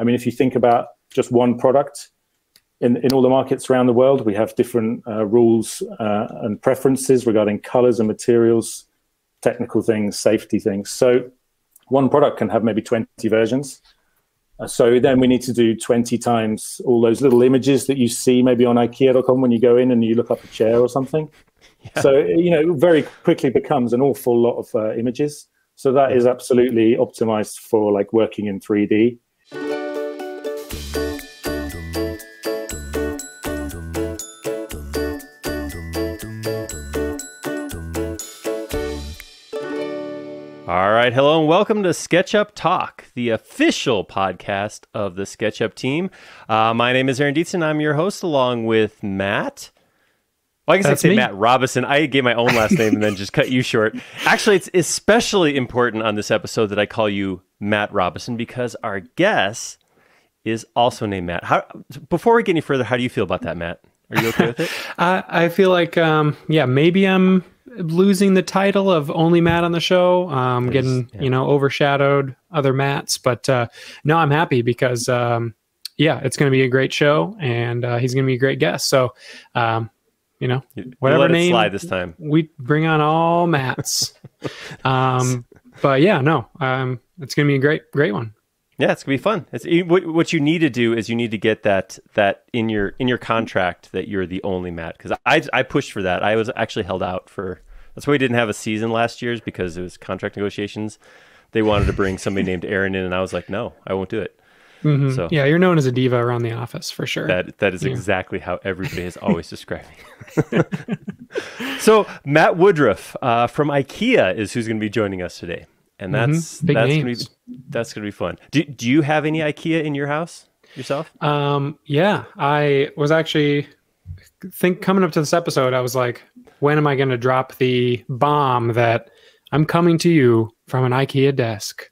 I mean, if you think about just one product in all the markets around the world, we have different rules and preferences regarding colors and materials, technical things, safety things. So one product can have maybe 20 versions. So then we need to do 20 times all those little images that you see maybe on Ikea.com when you go in and you look up a chair or something. Yeah. So, very quickly becomes an awful lot of images. So that is absolutely optimized for like working in 3D. All right, hello and welcome to SketchUp Talk, the official podcast of the SketchUp team. My name is Aaron Dietzen. I'm your host along with Matt. Well, I guess I'd say Matt Robison. I gave my own last name and then just cut you short. Actually, it's especially important on this episode that I call you Matt Robison because our guest is also named Matt. Before we get any further, how do you feel about that, Matt? Are you okay with it? I feel like, maybe I'm losing the title of only Matt on the show, getting, overshadowed other Matts, but no, I'm happy because, it's going to be a great show and he's going to be a great guest. So, whatever name slide this time, we bring on all Matts. But yeah, no, it's going to be a great one. Yeah, it's gonna be fun. What you need to do is you need to get that in your contract that you're the only Matt, because I pushed for that. I was actually held out for. That's why we didn't have a season last year's, because it was contract negotiations. They wanted to bring somebody named Aaron in, and I was like, no, I won't do it. Mm-hmm. So yeah, you're known as a diva around the office for sure. That is exactly how everybody has always described me. So Matt Woodroffe from Ikea is who's going to be joining us today. And that's gonna be fun. Do you have any Ikea in your house yourself? Yeah, I was actually coming up to this episode, I was like, when am I going to drop the bomb that I'm coming to you from an Ikea desk?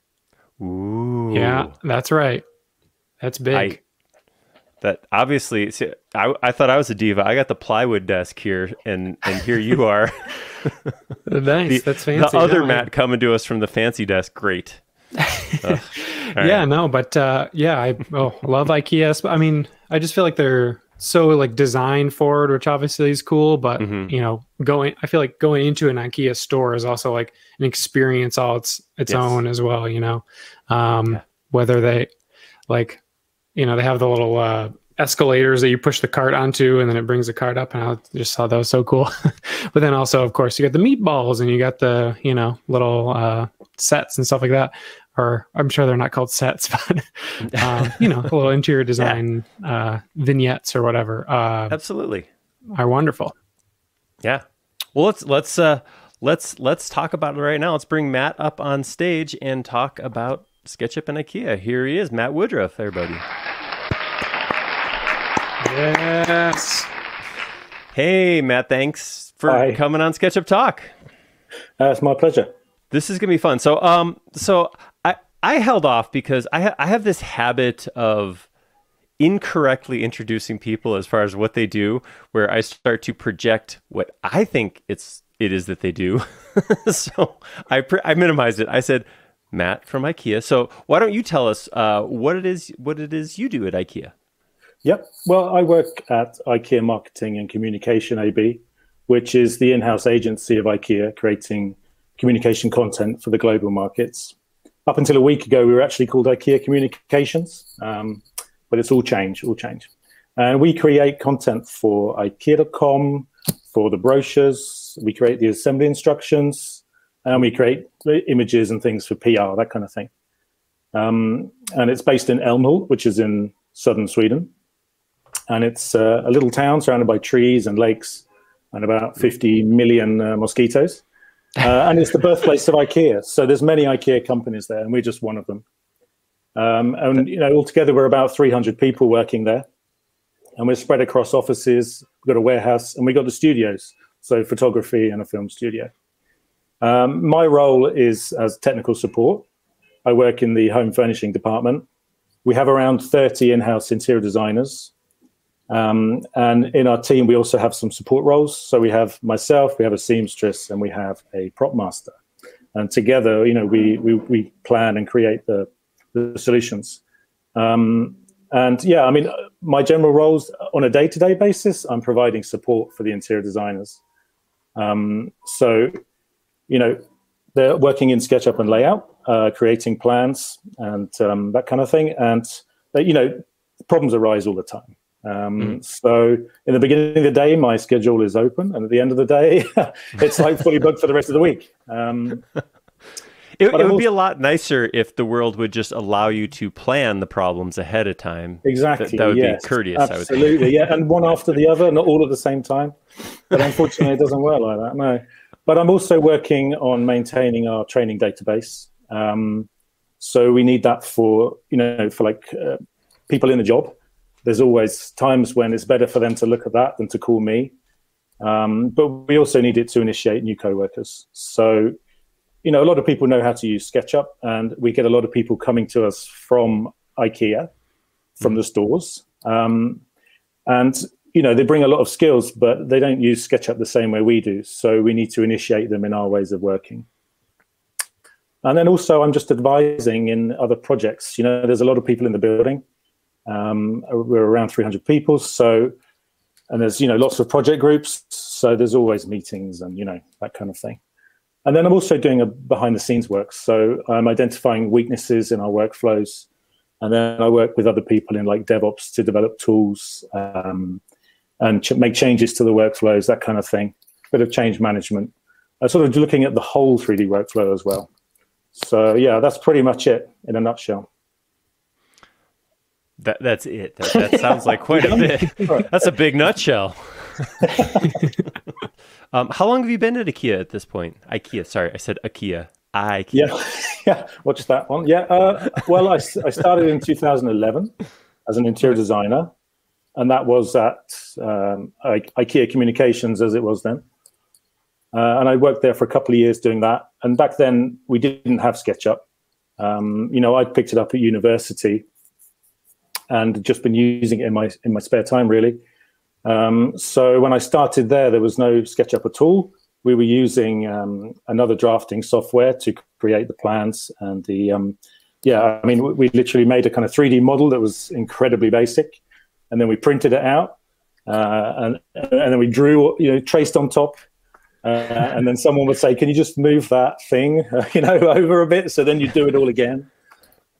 Ooh, yeah, that's right. That's big. That obviously, see, I thought I was a diva. I got the plywood desk here, and here you are. Nice, that's fancy. The other Matt coming to us from the fancy desk. Great. Yeah, right. No, but I love Ikea. I mean, I just feel like they're so like design forward, which obviously is cool. But I feel like going into an Ikea store is also like an experience all its own as well. Whether they like. They have the little escalators that you push the cart onto, and then it brings the cart up. And I just thought that was so cool. But then also, of course, you got the meatballs, and you got the little sets and stuff like that. Or I'm sure they're not called sets, but little interior design vignettes or whatever. Absolutely, are wonderful. Yeah. Well, let's talk about it right now. Let's bring Matt up on stage and talk about SketchUp and Ikea. Here he is, Matt Woodroffe, everybody. Yes. Hey, Matt, thanks for coming on SketchUp Talk. It's my pleasure. This is gonna be fun. So I held off because I have this habit of incorrectly introducing people as far as what they do, where I start to project what I think it is that they do. So I minimized it. I said, Matt from Ikea. So why don't you tell us what it is you do at Ikea? Yep. Well, I work at Ikea Marketing and Communication AB, which is the in-house agency of Ikea, creating communication content for the global markets. Up until a week ago, we were actually called Ikea Communications, but it's all changed. And we create content for Ikea.com, for the brochures. We create the assembly instructions, and we create images and things for PR, that kind of thing. And it's based in Älmhult, which is in southern Sweden. And it's a little town surrounded by trees and lakes and about 50 million mosquitoes. And it's the birthplace of Ikea. So there's many Ikea companies there, and we're just one of them. Altogether, we're about 300 people working there. And we're spread across offices. We've got a warehouse, and we've got the studios, so photography and a film studio. My role is as technical support. I work in the home furnishing department. We have around 30 in-house interior designers. And in our team, we also have some support roles. So we have myself, we have a seamstress, and we have a prop master. And together, we plan and create the solutions. And yeah, I mean, my general roles on a day-to-day basis, I'm providing support for the interior designers. So, they're working in SketchUp and layout, creating plans and that kind of thing. And, problems arise all the time. So in the beginning of the day, my schedule is open. And at the end of the day, it's like fully booked for the rest of the week. It would be a lot nicer if the world would just allow you to plan the problems ahead of time. Exactly. That would be courteous. Absolutely. Yeah. And one after the other, not all at the same time. But unfortunately, it doesn't work like that. No. But I'm also working on maintaining our training database. So we need that for people in the job. There's always times when it's better for them to look at that than to call me. But we also need it to initiate new coworkers. So, a lot of people know how to use SketchUp, and we get a lot of people coming to us from Ikea, from the stores. And, they bring a lot of skills, but they don't use SketchUp the same way we do. So we need to initiate them in our ways of working. And then also I'm just advising in other projects. There's a lot of people in the building. We're around 300 people. So, and there's, lots of project groups. So there's always meetings and, that kind of thing. And then I'm also doing a behind the scenes work. So I'm identifying weaknesses in our workflows. And then I work with other people in like DevOps to develop tools and make changes to the workflows, that kind of thing. Bit of change management. Sort of looking at the whole 3D workflow as well. So yeah, that's pretty much it in a nutshell. That's it. That sounds like quite a bit. That's a big nutshell. How long have you been at Ikea at this point? IKEA, sorry, I said Ikea. IKEA. Yeah. Watch that one. Yeah. Well, I started in 2011 as an interior designer, and that was at Ikea Communications, as it was then. And I worked there for a couple of years doing that. And back then, we didn't have SketchUp. I picked it up at university and just been using it in my spare time, really. So when I started there was no SketchUp at all. We were using another drafting software to create the plans. And we literally made a kind of 3D model that was incredibly basic. And then we printed it out. And then we drew, traced on top. And then someone would say, can you just move that thing, over a bit? So then you do it all again.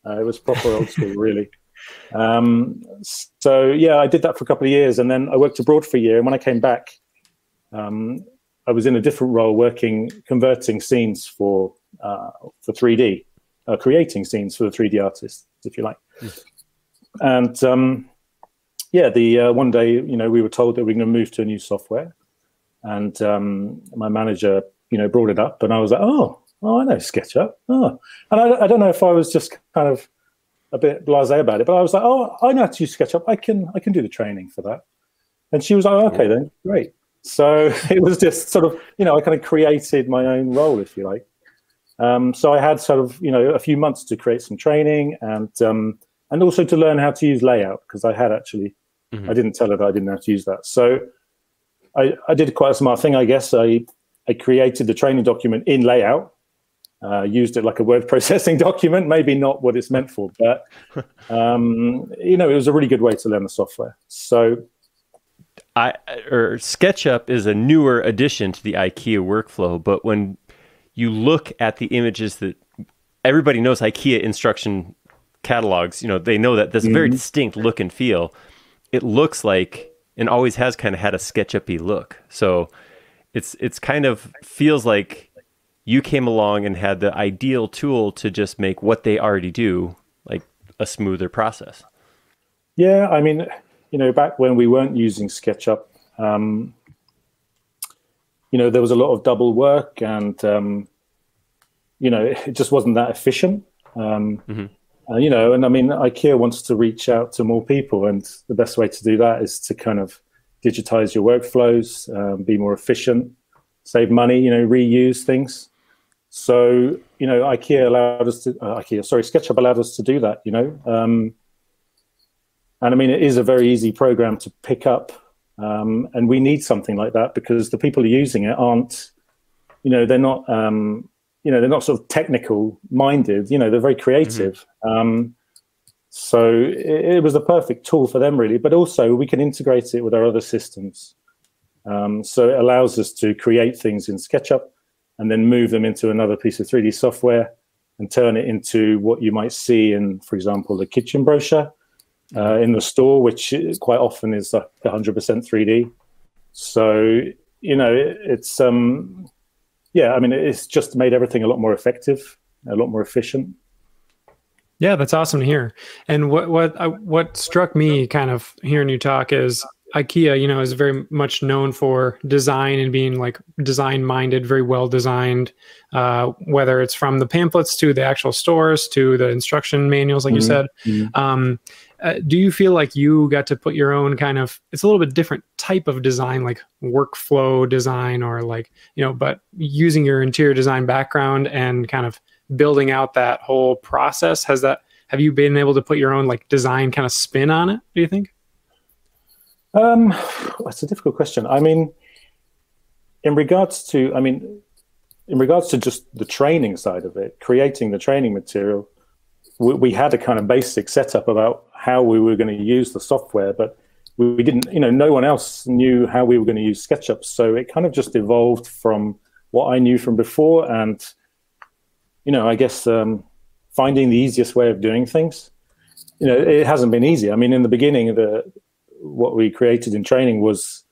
It was proper old school, really. So yeah, I did that for a couple of years, and then I worked abroad for a year. And when I came back, I was in a different role, converting scenes for 3D, creating scenes for the 3D artists, if you like. And one day, we were told that we were going to move to a new software, and my manager, brought it up, and I was like, oh, I know SketchUp. Oh, and I don't know if I was just kind of a bit blasé about it, but I was like, oh, I know how to use SketchUp. I can do the training for that. And she was like, oh, okay, then great. So it was just sort of, I kind of created my own role, if you like. So I had sort of, a few months to create some training and also to learn how to use layout, because I had actually, I didn't tell her that I didn't know how to use that. So I did quite a smart thing, I guess. I created the training document in layout. Used it like a word processing document, maybe not what it's meant for, but it was a really good way to learn the software. So, SketchUp is a newer addition to the IKEA workflow, but when you look at the images that everybody knows, IKEA instruction catalogs, they know that there's a very distinct look and feel. It looks like, and always has kind of had a SketchUp-y look. So it's kind of feels like you came along and had the ideal tool to just make what they already do like a smoother process. Yeah, I mean, back when we weren't using SketchUp, there was a lot of double work, and it just wasn't that efficient. And I mean, IKEA wants to reach out to more people, and the best way to do that is to kind of digitize your workflows, be more efficient, save money, reuse things. So, SketchUp allowed us to do that, and I mean, it is a very easy program to pick up, and we need something like that, because the people who are using it aren't, they're not sort of technical minded, they're very creative. So it was the perfect tool for them, really. But also we can integrate it with our other systems. So it allows us to create things in SketchUp and then move them into another piece of 3D software and turn it into what you might see in, for example, the kitchen brochure in the store, which quite often is 100% 3D. So, it's, it's just made everything a lot more effective, a lot more efficient. Yeah, that's awesome to hear. And what struck me kind of hearing you talk is IKEA, is very much known for design and being like design-minded, very well designed, whether it's from the pamphlets to the actual stores to the instruction manuals, like you said. Do you feel like you got to put your own kind of, it's a little bit different type of design, like workflow design or like, but using your interior design background and kind of building out that whole process, have you been able to put your own like design kind of spin on it, do you think? That's a difficult question. I mean, in regards to just the training side of it, creating the training material, we had a kind of basic setup about how we were going to use the software, but we didn't, no one else knew how we were going to use SketchUp. So it kind of just evolved from what I knew from before. And, I guess finding the easiest way of doing things, it hasn't been easy. I mean, in the beginning, what we created in training was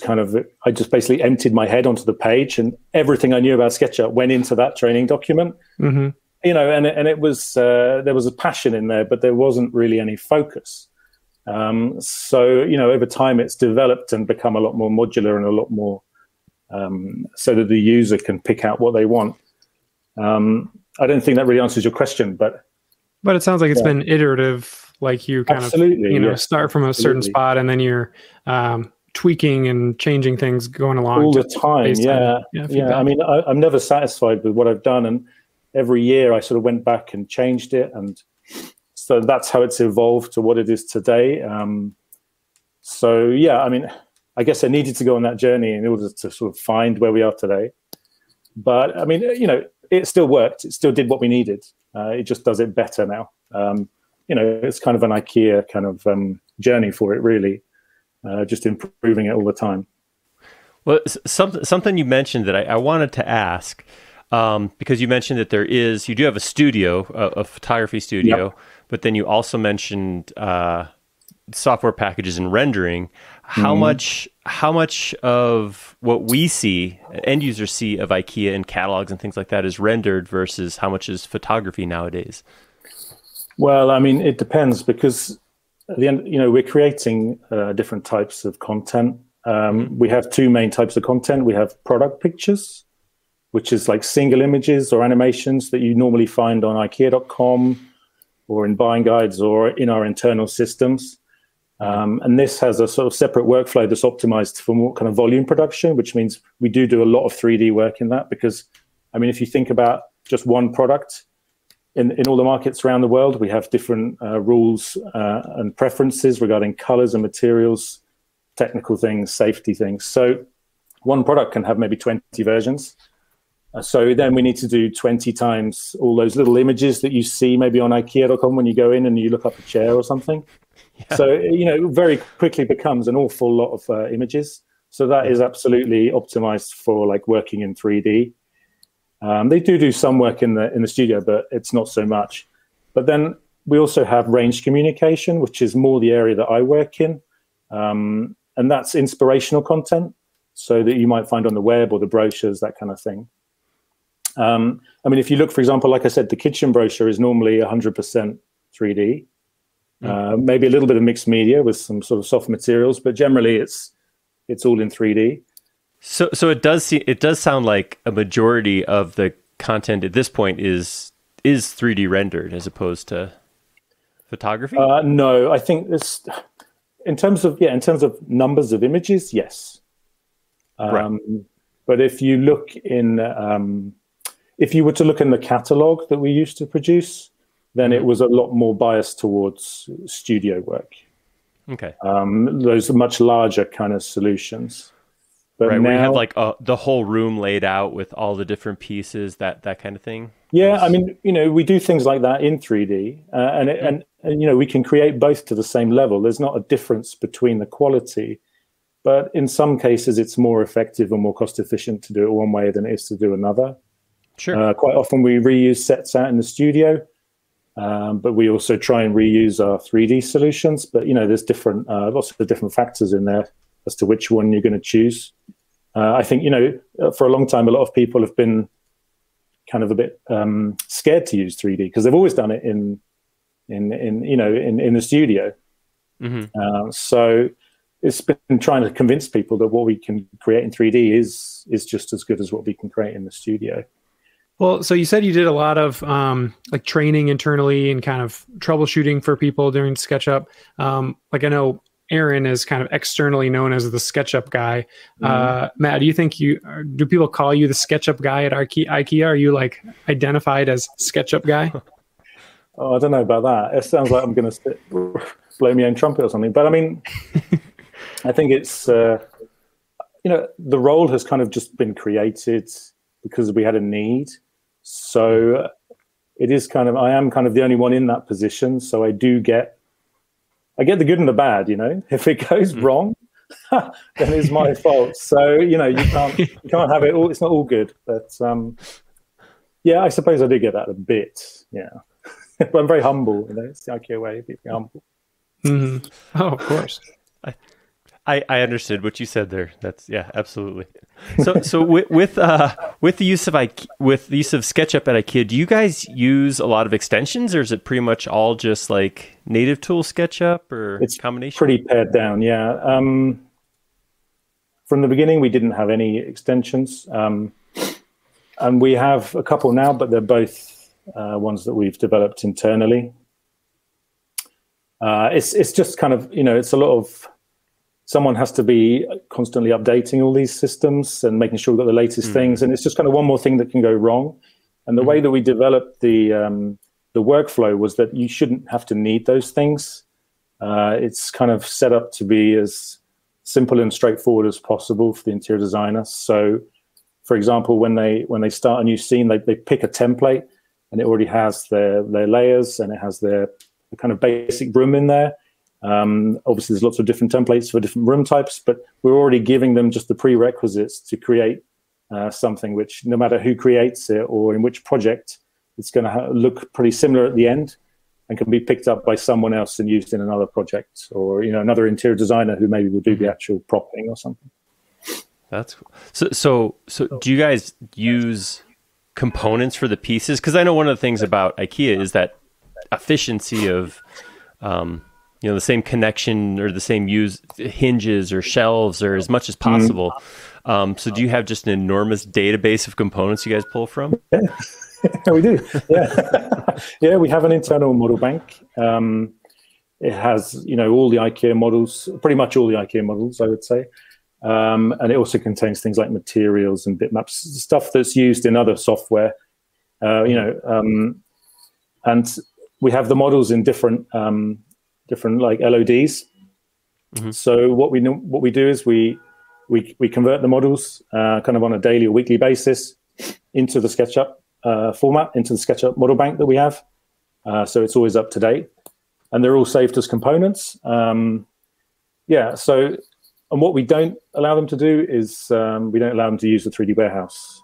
kind of, I just basically emptied my head onto the page and everything I knew about SketchUp went into that training document. And it was, there was a passion in there, but there wasn't really any focus. So, over time it's developed and become a lot more modular and a lot more, so that the user can pick out what they want. I don't think that really answers your question, but it sounds like it's been iterative, like you kind of, start from a certain spot and then you're tweaking and changing things going along all the time. Yeah. I mean, I'm never satisfied with what I've done, and every year I sort of went back and changed it, and so that's how it's evolved to what it is today. So yeah, I mean, I guess I needed to go on that journey in order to sort of find where we are today. But I mean, it still worked. It still did what we needed. It just does it better now. It's kind of an IKEA kind of journey for it, really, just improving it all the time. Well, something you mentioned that I wanted to ask, because you mentioned that you do have a studio, a photography studio, but then you also mentioned software packages and rendering. How much of what we see, end users see of IKEA in catalogs and things like that, is rendered versus how much is photography nowadays? Well, I mean, it depends, because at the end, we're creating different types of content. We have two main types of content. We have product pictures, which is like single images or animations that you normally find on ikea.com or in buying guides or in our internal systems. And this has a sort of separate workflow that's optimized for more kind of volume production, which means we do a lot of 3D work in that, because, I mean, if you think about just one product, in all the markets around the world, we have different rules and preferences regarding colors and materials, technical things, safety things. So one product can have maybe 20 versions. So then we need to do 20 times all those little images that you see maybe on ikea.com when you go in and you look up a chair or something. Yeah. So, very quickly becomes an awful lot of images. So that is absolutely optimized for like working in 3D. They do some work in the studio, but it's not so much. But then we also have range communication, which is more the area that I work in. And that's inspirational content, so that you might find on the web or the brochures, that kind of thing. I mean, if you look, for example, like I said, the kitchen brochure is normally 100% 3D. Maybe a little bit of mixed media with some sort of soft materials, but generally it's all in 3D. So it does sound like a majority of the content at this point is 3D rendered as opposed to photography. No, I think this, in terms of numbers of images, yes. Right. But if you look if you were to look in the catalog that we used to produce, then it was a lot more biased towards studio work. Okay. Those are much larger kind of solutions. But right, now, where you have like the whole room laid out with all the different pieces, that kind of thing. Yeah, I mean, we do things like that in 3D, and we can create both to the same level. There's not a difference between the quality, but in some cases it's more effective and more cost efficient to do it one way than it is to do another. Sure. Quite often we reuse sets out in the studio, but we also try and reuse our 3D solutions. But there's different lots of different factors in there as to which one you're going to choose. I think for a long time a lot of people have been kind of a bit scared to use 3D because they've always done it in the studio. Mm-hmm. So it's been trying to convince people that what we can create in 3D is just as good as what we can create in the studio. Well, so you said you did a lot of like training internally and kind of troubleshooting for people during SketchUp. Like I know Aaron is kind of externally known as the SketchUp guy. Matt, do you think do people call you the SketchUp guy at IKEA? Are you like identified as SketchUp guy? Oh, I don't know about that. It sounds like I'm going to blow my own trumpet or something. But I mean, I think it's, the role has kind of just been created because we had a need. So it is I am kind of the only one in that position. So I get the good and the bad, If it goes wrong, then it's my fault. So, you can't have it all. It's not all good. But yeah, I suppose I do get that a bit. Yeah. But I'm very humble, it's the IKEA way of being humble. Mm-hmm. Oh, of course. I understood what you said there. That's absolutely. So with the use of SketchUp at IKEA, do you guys use a lot of extensions, or is it pretty much all just like native tool SketchUp, or it's combination? Pretty pared down, yeah. From the beginning, we didn't have any extensions, and we have a couple now, but they're both ones that we've developed internally. It's just kind of it's a lot of. Someone has to be constantly updating all these systems and making sure we've got the latest things. And it's just kind of one more thing that can go wrong. And the way that we developed the workflow was that you shouldn't have to need those things. It's kind of set up to be as simple and straightforward as possible for the interior designer. So, for example, when they start a new scene, they pick a template and it already has their layers and it has their kind of basic room in there. Obviously, there's lots of different templates for different room types, but we're already giving them just the prerequisites to create something which, no matter who creates it or in which project, it's going to look pretty similar at the end and can be picked up by someone else and used in another project, or another interior designer who maybe will do the actual propping or something. That's cool. So do you guys use components for the pieces? Because I know one of the things about IKEA is that efficiency of the same connection or the same use hinges or shelves or as much as possible. So do you have just an enormous database of components you guys pull from? Yeah, we do. Yeah. Yeah, we have an internal model bank. It has, all the IKEA models, pretty much all the IKEA models, I would say. And it also contains things like materials and bitmaps, stuff that's used in other software, and we have the models in different like LODs. So what we do is we convert the models kind of on a daily or weekly basis into the SketchUp format, into the SketchUp model bank that we have. So it's always up to date, and they're all saved as components. And what we don't allow them to do is we don't allow them to use the 3D warehouse.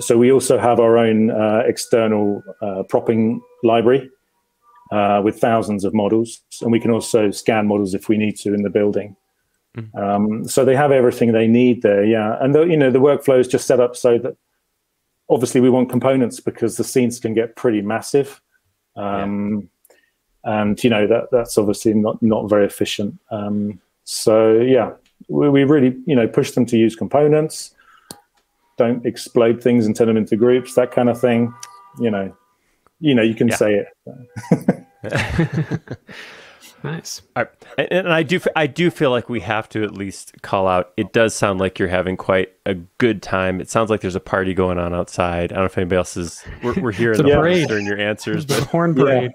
So we also have our own external propping library with thousands of models, and we can also scan models if we need to in the building. So they have everything they need there, yeah. And the workflow is just set up so that obviously we want components because the scenes can get pretty massive, and that's obviously not very efficient. So yeah, we really push them to use components, don't explode things and turn them into groups, that kind of thing. You can say it. Nice. And I do feel like we have to at least call out. It does sound like you're having quite a good time. It sounds like there's a party going on outside. I don't know if anybody else is. We're hearing the parade during your answers, but the horn parade.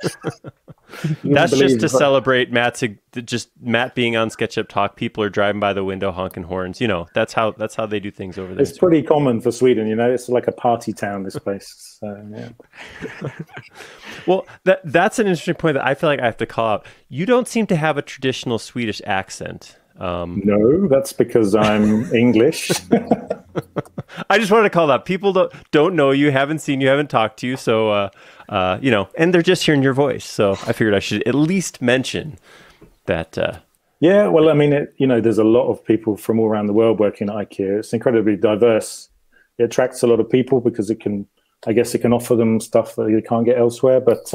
That's just to celebrate Matt being on SketchUp Talk. People are driving by the window honking horns. That's how they do things over there. It's pretty common for Sweden. It's like a party town. This place. So, yeah. Well, that's an interesting point that I feel like I have to call out. You don't seem to have a traditional Swedish accent. No, that's because I'm English. I just wanted to call that out. People don't know you, haven't seen you, haven't talked to you, so and they're just hearing your voice. So I figured I should at least mention that. Yeah, well, I mean, there's a lot of people from all around the world working at IKEA. It's incredibly diverse. It attracts a lot of people because it can offer them stuff that you can't get elsewhere. But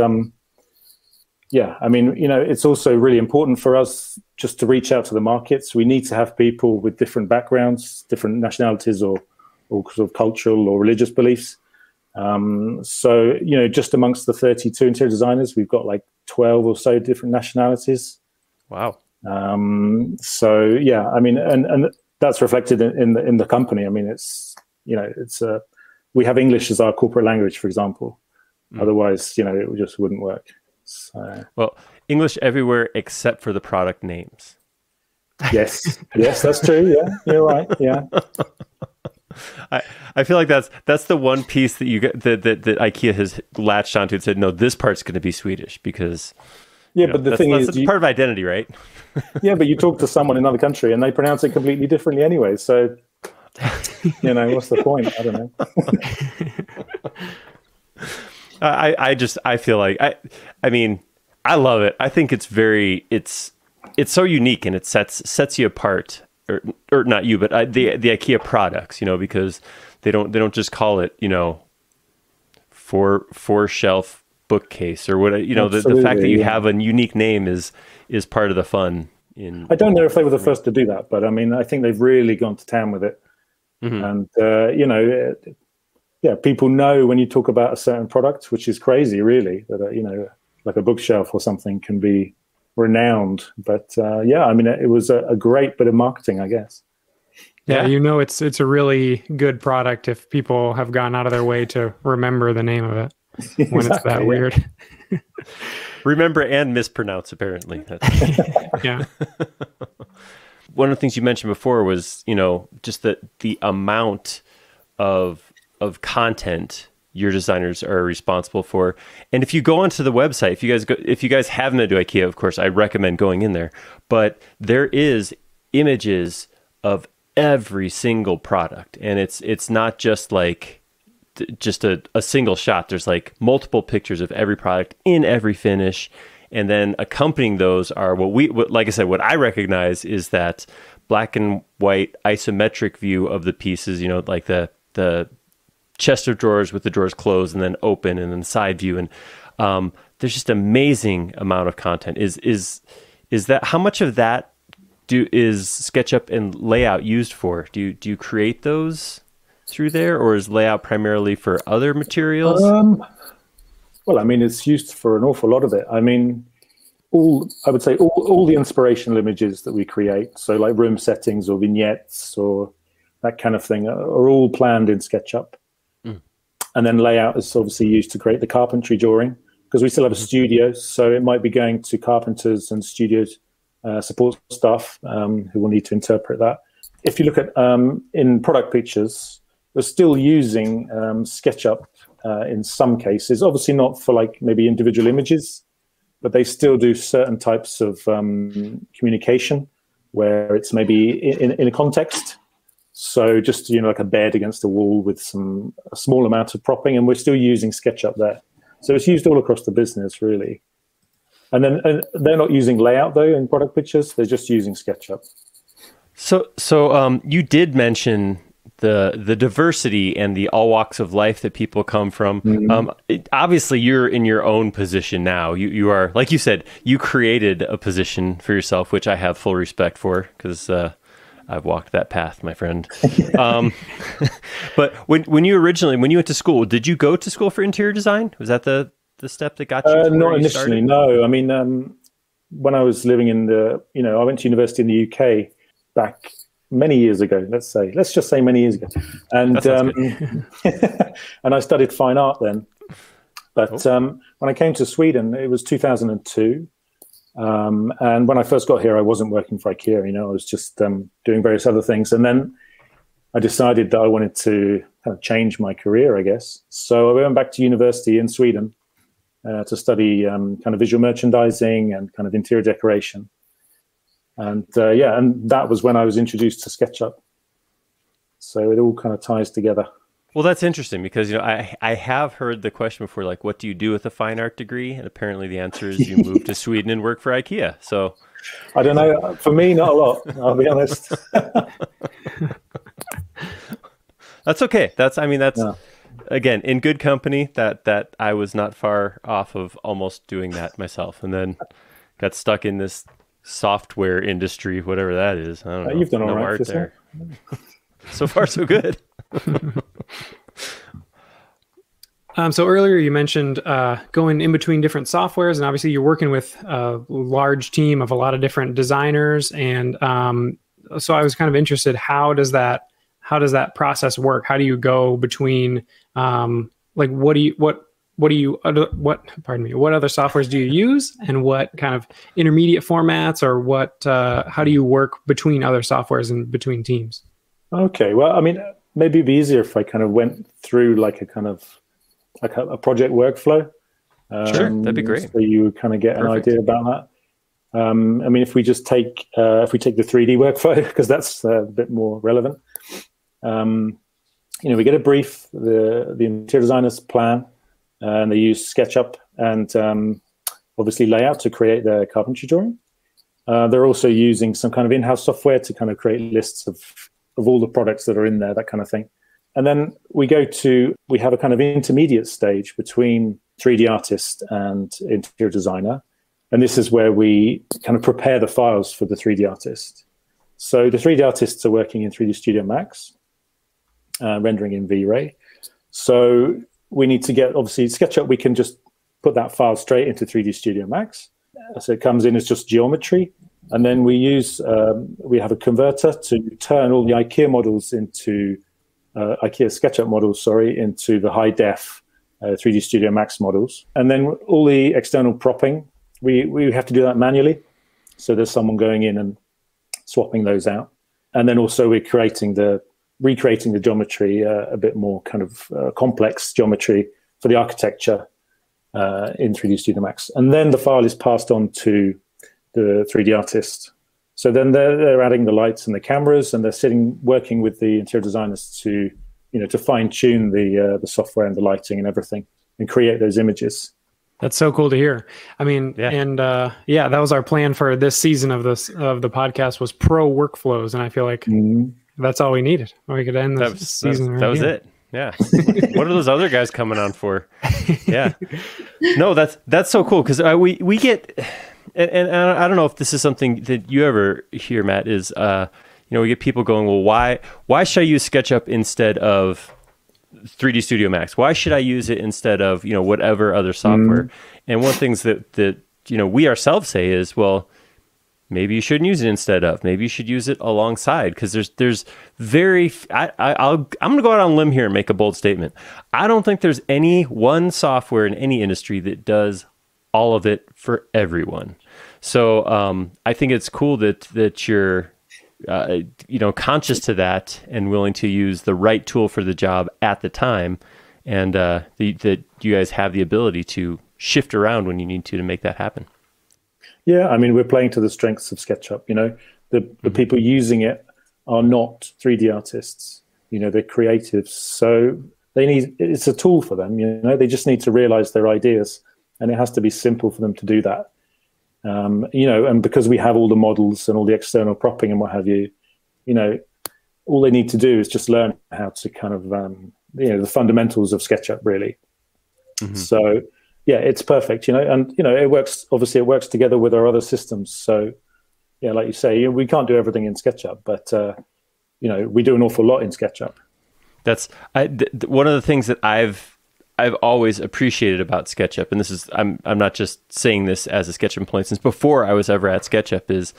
yeah, I mean, it's also really important for us just to reach out to the markets. We need to have people with different backgrounds, different nationalities, or sort of cultural or religious beliefs. So, just amongst the 32 interior designers, we've got like 12 or so different nationalities. Wow. So yeah, I mean, and that's reflected in the company. I mean, we have English as our corporate language, for example. Otherwise, it just wouldn't work. So. Well, English everywhere except for the product names. Yes, that's true. Yeah, you're right. Yeah. I feel like that's the one piece that that IKEA has latched onto and said, no, this part's going to be Swedish because. Yeah, but the thing is, that's part of identity, right? Yeah, but you talk to someone in another country and they pronounce it completely differently anyway. So, what's the point? I don't know. I feel like I mean, I love it. I think it's so unique and it sets you apart, or not you, but the IKEA products, because they don't just call it, four shelf bookcase or what, the fact that you have a unique name is part of the fun. I don't know if they were the first to do that, but I mean, I think they've really gone to town with it. And people know when you talk about a certain product, which is crazy, really, that like a bookshelf or something can be renowned. But I mean, it was a great bit of marketing, I guess. Yeah, it's a really good product if people have gone out of their way to remember the name of it. When exactly, it's that weird. Remember and mispronounce, apparently. Yeah. One of the things you mentioned before was, just the amount of content your designers are responsible for. And if you go onto the website, if you guys haven't been to IKEA, of course, I recommend going in there. But there is images of every single product, and it's not just like just a single shot. There's like multiple pictures of every product in every finish, and then accompanying those are like I said, what I recognize is that black and white isometric view of the pieces, like the chest of drawers with the drawers closed and then open, and then the side view, and there's just amazing amount of content. Is that, how much of that is SketchUp and layout used for? Do you create those through there, or is layout primarily for other materials? Well, I mean, it's used for an awful lot of it. I mean, all the inspirational images that we create, so like room settings or vignettes or that kind of thing, are all planned in SketchUp. And then layout is obviously used to create the carpentry drawing, because we still have a studio, so it might be going to carpenters and studios, support staff who will need to interpret that. If you look at in product pictures, we're still using SketchUp in some cases, obviously not for like maybe individual images, but they still do certain types of communication where it's maybe in a context. So just, like a bed against a wall with a small amount of propping, and we're still using SketchUp there. So it's used all across the business, really. And they're not using layout, though, in product pictures. They're just using SketchUp. So you did mention the diversity and the all walks of life that people come from. Obviously, you're in your own position now. You are, like you said, you created a position for yourself, which I have full respect for, because I've walked that path, my friend. But when you went to school, did you go to school for interior design? Was that the step that got you? Not initially, no. I mean, when I was living in I went to university in the UK back many years ago, let's just say many years ago. And and I studied fine art then. But when I came to Sweden, it was 2002. And when I first got here, I wasn't working for Ikea, I was just doing various other things. And then I decided that I wanted to kind of change my career, I guess. So I went back to university in Sweden to study kind of visual merchandising and kind of interior decoration. And and that was when I was introduced to SketchUp. So it all kind of ties together. Well, that's interesting because, I have heard the question before, like, what do you do with a fine art degree? And apparently the answer is you move to Sweden and work for IKEA. So I don't know. For me, not a lot, I'll be honest. That's okay. Again, in good company that I was not far off of almost doing that myself. And then got stuck in this software industry, whatever that is. I don't know. You've done all right art there. So far, so good. So earlier you mentioned going in between different softwares, and obviously you're working with a large team of a lot of different designers. And so I was kind of interested, how does that process work? How do you go between what other softwares do you use, and what kind of intermediate formats, or how do you work between other softwares and between teams? Okay, well, I mean, maybe it'd be easier if I kind of went through like a project workflow. Sure, that'd be great. So you kind of get an idea about that. I mean, if we just take the 3D workflow, because that's a bit more relevant. We get a brief, the interior designer's plan, and they use SketchUp and obviously layout to create their carpentry drawing. They're also using some kind of in-house software to kind of create lists of all the products that are in there, that kind of thing. And then we have a kind of intermediate stage between 3D artist and interior designer. And this is where we kind of prepare the files for the 3D artist. So the 3D artists are working in 3D Studio Max, rendering in V-Ray. So we need to get, obviously, SketchUp, we can just put that file straight into 3D Studio Max. So it comes in as just geometry. And then we have a converter to turn all the IKEA models into, IKEA SketchUp models, into the high def 3D Studio Max models. And then all the external propping, we have to do that manually. So there's someone going in and swapping those out. And then also we're recreating the geometry, a bit more kind of complex geometry for the architecture in 3D Studio Max. And then the file is passed on to the 3D artist. So then they're adding the lights and the cameras, and they're working with the interior designers to fine tune the software and the lighting and everything, and create those images. That's so cool to hear. I mean, and that was our plan for this season of the podcast, was pro workflows, and I feel like that's all we needed. We could end this season. That was it. Yeah. What are those other guys coming on for? Yeah. No, that's so cool, because we get. And I don't know if this is something that you ever hear, Matt, is, we get people going, well, why should I use SketchUp instead of 3D Studio Max? Why should I use it instead of, whatever other software? And one of the things that we ourselves say is, well, maybe you shouldn't use it instead of, maybe you should use it alongside, because there's I'm going to go out on a limb here and make a bold statement. I don't think there's any one software in any industry that does all of it for everyone. So I think it's cool that you're conscious to that and willing to use the right tool for the job at the time, and that you guys have the ability to shift around when you need to make that happen. Yeah, I mean, we're playing to the strengths of SketchUp. The people using it are not 3D artists. They're creatives, so it's a tool for them. They just need to realize their ideas. And it has to be simple for them to do that. And because we have all the models and all the external propping and what have you, all they need to do is just learn how to kind of, the fundamentals of SketchUp, really. Mm-hmm. So, yeah, it's perfect, and, it works together with our other systems. So, yeah, like you say, we can't do everything in SketchUp, but, we do an awful lot in SketchUp. That's one of the things that I've always appreciated about SketchUp, and this is I'm not just saying this as a SketchUp employee. Since before I was ever at SketchUp, is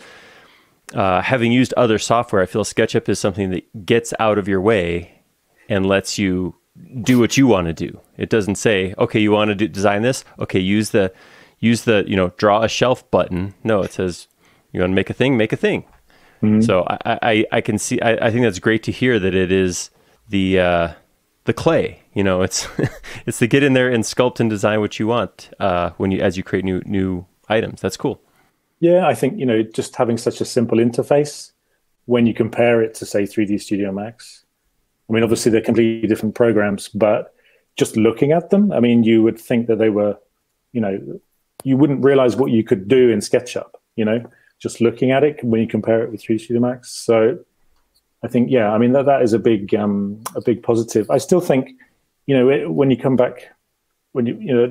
having used other software, I feel SketchUp is something that gets out of your way and lets you do what you want to do. It doesn't say, okay, you want to design this? Okay, use the draw a shelf button. No, it says you want to make a thing, make a thing. Mm-hmm. So I can see. I think that's great to hear that it is the clay. It's it's to get in there and sculpt and design what you want as you create new items. That's cool. Yeah, I think just having such a simple interface when you compare it to say 3D Studio Max. I mean, obviously they're completely different programs, but just looking at them, I mean, you would think that they were, you wouldn't realize what you could do in SketchUp. Just looking at it when you compare it with 3D Studio Max. So I think, yeah, I mean, that is a big positive. I still think, when you come back, when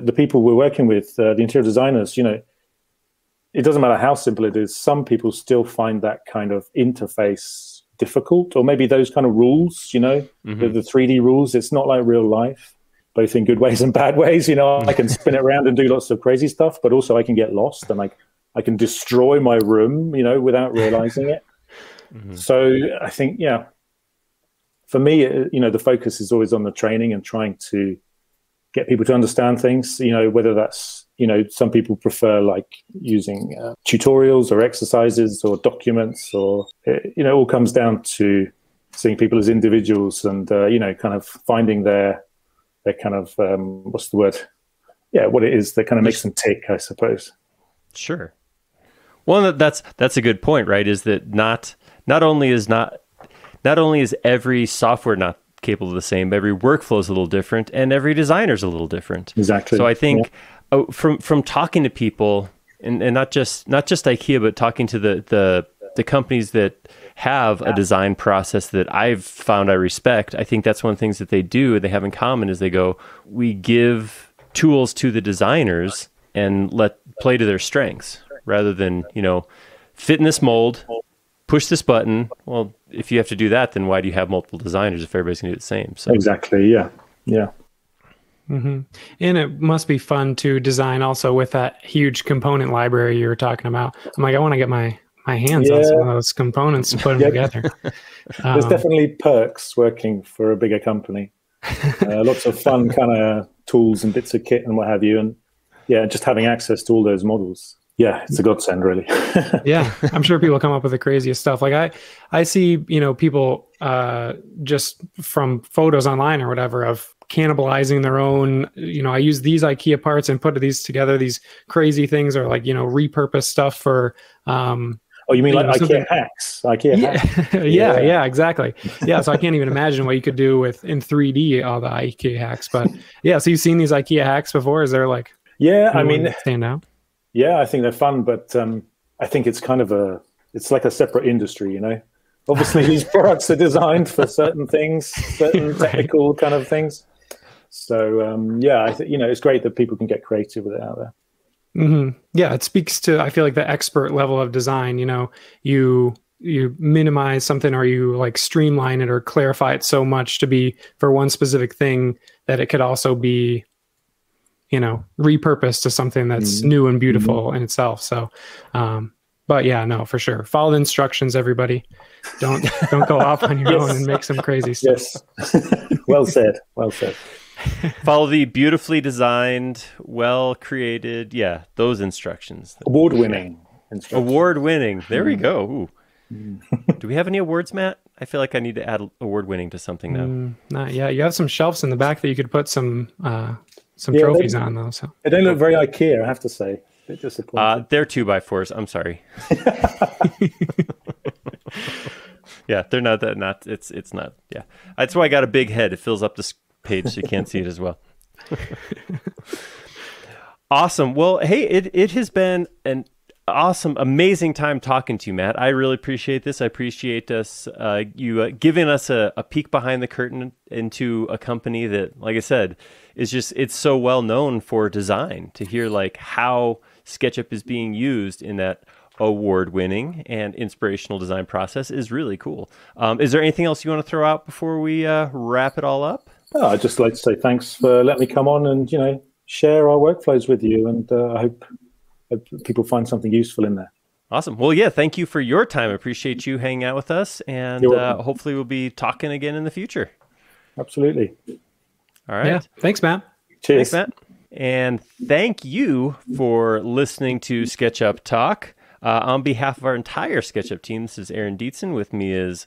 the people we're working with, the interior designers, it doesn't matter how simple it is. Some people still find that kind of interface difficult, or maybe those kind of rules, mm-hmm. the 3D rules. It's not like real life, both in good ways and bad ways. I can spin it around and do lots of crazy stuff, but also I can get lost and I can destroy my room, without realizing it. Mm-hmm. So I think, yeah, for me, the focus is always on the training and trying to get people to understand things, whether that's, some people prefer like using tutorials or exercises or documents, or, it all comes down to seeing people as individuals and, kind of finding their kind of, what's the word? Yeah, what it is that kind of makes them tick, I suppose. Sure. Well, that's a good point, right? Is that not only is every software not capable of the same, but every workflow is a little different, and every designer is a little different. Exactly. So I think from talking to people, and not just IKEA, but talking to the companies that have a design process that I've found I respect, I think that's one of the things that they do, they have in common, is they go, we give tools to the designers and let play to their strengths, rather than, fit in this mold, push this button. Well, if you have to do that, then why do you have multiple designers if everybody's going to do the same? So exactly, yeah. Mm-hmm. And it must be fun to design also with that huge component library you were talking about. I'm like, I want to get my hands on some of those components and put them together. There's definitely perks working for a bigger company. Lots of fun kind of tools and bits of kit and what have you. And yeah, just having access to all those models. Yeah, it's a godsend, really. Yeah, I'm sure people come up with the craziest stuff. Like I see, people just from photos online or whatever of cannibalizing their own, I use these IKEA parts and put these together, these crazy things, or like, repurpose stuff for... Oh, you mean like IKEA hacks? IKEA hacks. Yeah, exactly. Yeah, so I can't even imagine what you could do in 3D, all the IKEA hacks. But yeah, so you've seen these IKEA hacks before? Is there like... Yeah, I mean... Stand out? Yeah, I think they're fun, but I think it's kind of it's like a separate industry, Obviously, these products are designed for certain things, certain technical kind of things. So, yeah, it's great that people can get creative with it out there. Mm-hmm. Yeah, it speaks to, I feel like, the expert level of design. You minimize something, or you like streamline it or clarify it so much to be for one specific thing that it could also be, repurposed to something that's new and beautiful in itself. So, but yeah, no, for sure. Follow the instructions, everybody. Don't go off on your own and make some crazy stuff. Yes. Well said. Follow the beautifully designed, well created, those instructions. Award-winning instructions. Award-winning. There we go. Ooh. Do we have any awards, Matt? I feel like I need to add award-winning to something now. Not yet. You have some shelves in the back that you could put some trophies on, though. So they don't look very IKEA, I have to say. They're disappointing. They're 2x4s. I'm sorry. Yeah, they're not that. It's not. Yeah, that's why I got a big head. It fills up this page, so you can't see it as well. Awesome. Well, hey, it has been an awesome, amazing time talking to you, Matt. I really appreciate this. I appreciate you giving us a peek behind the curtain into a company that, like I said, it's so well known for design. To hear like how SketchUp is being used in that award-winning and inspirational design process is really cool. Is there anything else you want to throw out before we wrap it all up? Oh, I'd just like to say thanks for letting me come on and, share our workflows with you. And I hope people find something useful in there. Awesome. Well, yeah, thank you for your time. I appreciate you hanging out with us. And hopefully we'll be talking again in the future. Absolutely. All right. Yeah. Thanks, Matt. Cheers. Thanks, Matt. And thank you for listening to SketchUp Talk. On behalf of our entire SketchUp team, this is Aaron Dietzen. With me is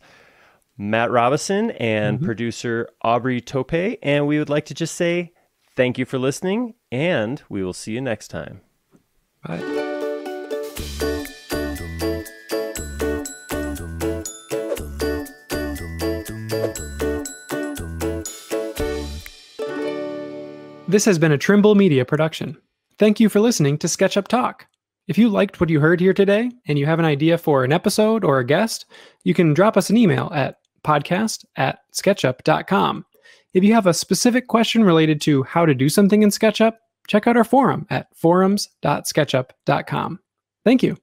Matt Robison and producer Aubrey Tope. And we would like to just say thank you for listening, and we will see you next time. Bye. This has been a Trimble Media production. Thank you for listening to SketchUp Talk. If you liked what you heard here today and you have an idea for an episode or a guest, you can drop us an email at podcast@sketchup.com. If you have a specific question related to how to do something in SketchUp, check out our forum at forums.sketchup.com. Thank you.